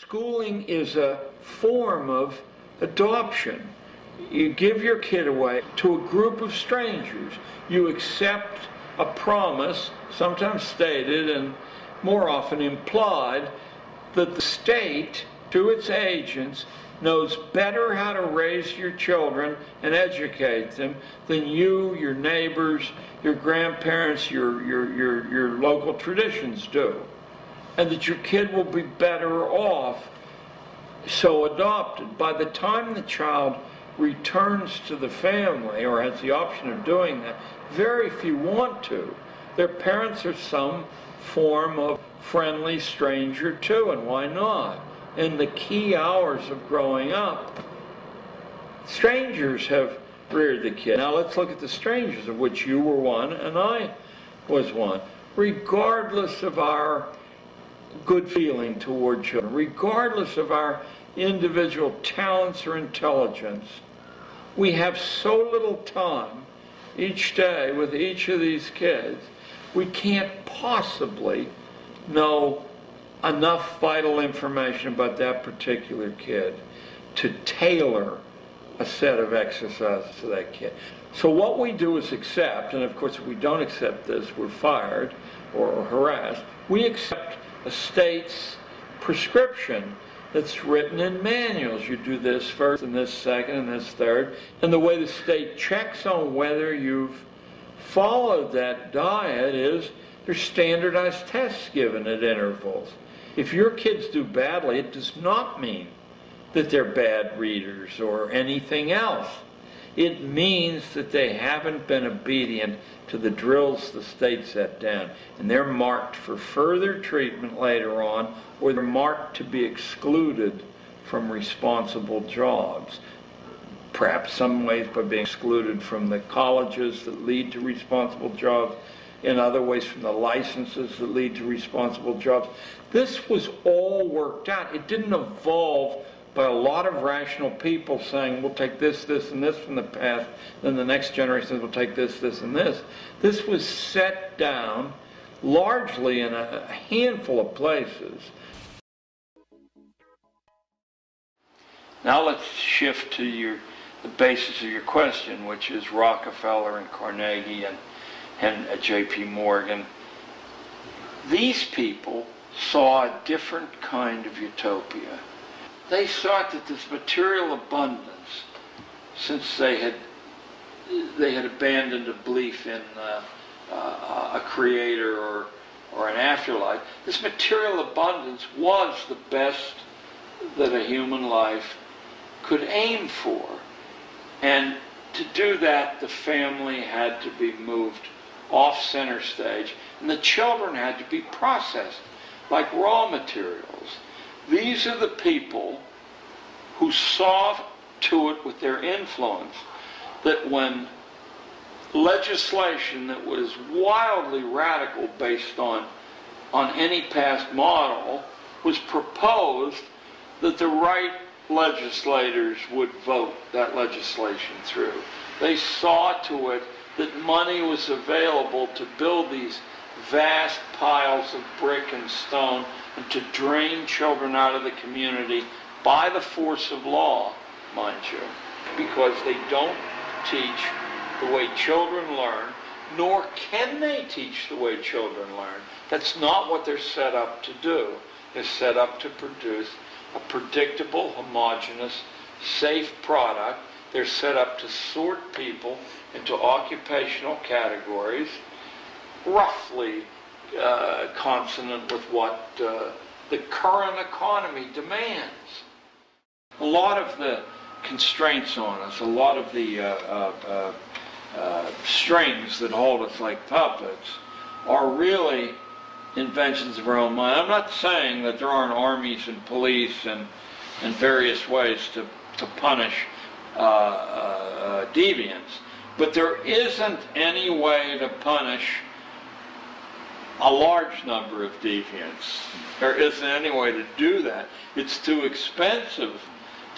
Schooling is a form of adoption. You give your kid away to a group of strangers. You accept a promise, sometimes stated and more often implied, that the state, to its agents, knows better how to raise your children and educate them than you, your neighbors, your grandparents, your local traditions do. And that your kid will be better off so adopted. By the time the child returns to the family, or has the option of doing that, very few want to. Their parents are some form of friendly stranger too, and why not? In the key hours of growing up, strangers have reared the kid. Now let's look at the strangers, of which you were one and I was one. Regardless of our good feeling toward children, regardless of our individual talents or intelligence, we have so little time each day with each of these kids, we can't possibly know enough vital information about that particular kid to tailor a set of exercises to that kid. So what we do is accept, and of course if we don't accept this, we're fired or harassed. We accept a state's prescription that's written in manuals. You do this first, and this second, and this third. And the way the state checks on whether you've followed that diet is there's standardized tests given at intervals. If your kids do badly, it does not mean that they're bad readers or anything else. It means that they haven't been obedient to the drills the state set down, and they're marked for further treatment later on, or they're marked to be excluded from responsible jobs. Perhaps some ways by being excluded from the colleges that lead to responsible jobs, in other ways from the licenses that lead to responsible jobs. This was all worked out. It didn't evolve by a lot of rational people saying, we'll take this, this, and this from the past, then the next generation will take this, this, and this. This was set down largely in a handful of places. Now let's shift to the basis of your question, which is Rockefeller and Carnegie and J.P. Morgan. These people saw a different kind of utopia. They thought that this material abundance, since they had abandoned a belief in a creator or an afterlife, this material abundance was the best that a human life could aim for. And to do that, the family had to be moved off center stage, and the children had to be processed like raw materials. These are the people who saw to it with their influence that when legislation that was wildly radical based on any past model was proposed, that the right legislators would vote that legislation through. They saw to it that money was available to build these vast piles of brick and stone and to drain children out of the community by the force of law, mind you, because they don't teach the way children learn, nor can they teach the way children learn. That's not what they're set up to do. They're set up to produce a predictable, homogeneous, safe product. They're set up to sort people into occupational categories, roughly consonant with what the current economy demands. A lot of the constraints on us, a lot of the strings that hold us like puppets are really inventions of our own mind. I'm not saying that there aren't armies and police and various ways to punish deviance, but there isn't any way to punish a large number of deviants. There isn't any way to do that. It's too expensive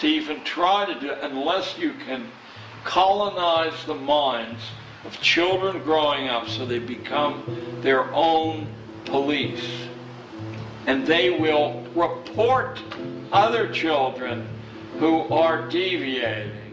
to even try to do it unless you can colonize the minds of children growing up so they become their own police. and they will report other children who are deviating.